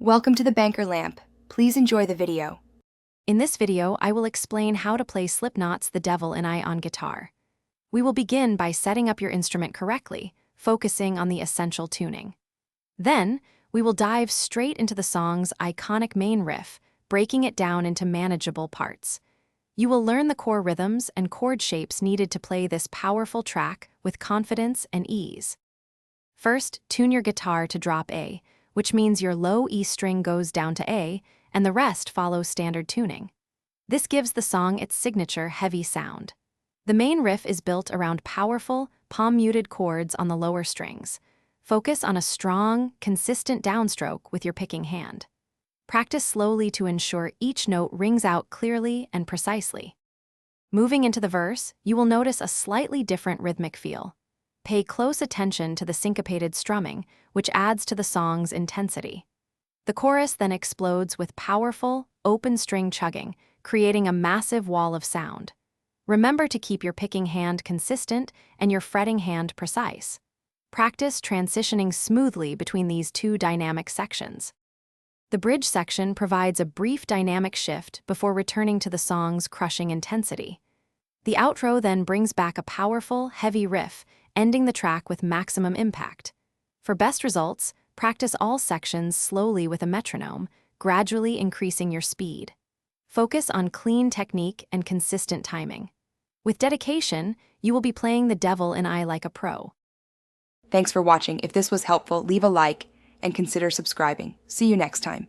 Welcome to the Banker Lamp. Please enjoy the video. In this video, I will explain how to play Slipknot's The Devil and I on guitar. We will begin by setting up your instrument correctly, focusing on the essential tuning. Then, we will dive straight into the song's iconic main riff, breaking it down into manageable parts. You will learn the core rhythms and chord shapes needed to play this powerful track with confidence and ease. First, tune your guitar to drop A, which means your low E string goes down to A, and the rest follows standard tuning. This gives the song its signature heavy sound. The main riff is built around powerful, palm-muted chords on the lower strings. Focus on a strong, consistent downstroke with your picking hand. Practice slowly to ensure each note rings out clearly and precisely. Moving into the verse, you will notice a slightly different rhythmic feel. Pay close attention to the syncopated strumming, which adds to the song's intensity. The chorus then explodes with powerful, open-string chugging, creating a massive wall of sound. Remember to keep your picking hand consistent and your fretting hand precise. Practice transitioning smoothly between these two dynamic sections. The bridge section provides a brief dynamic shift before returning to the song's crushing intensity. The outro then brings back a powerful, heavy riff, ending the track with maximum impact. For best results, practice all sections slowly with a metronome, gradually increasing your speed. Focus on clean technique and consistent timing. With dedication, you will be playing The Devil and I like a pro. Thanks for watching. If this was helpful, leave a like and consider subscribing. See you next time.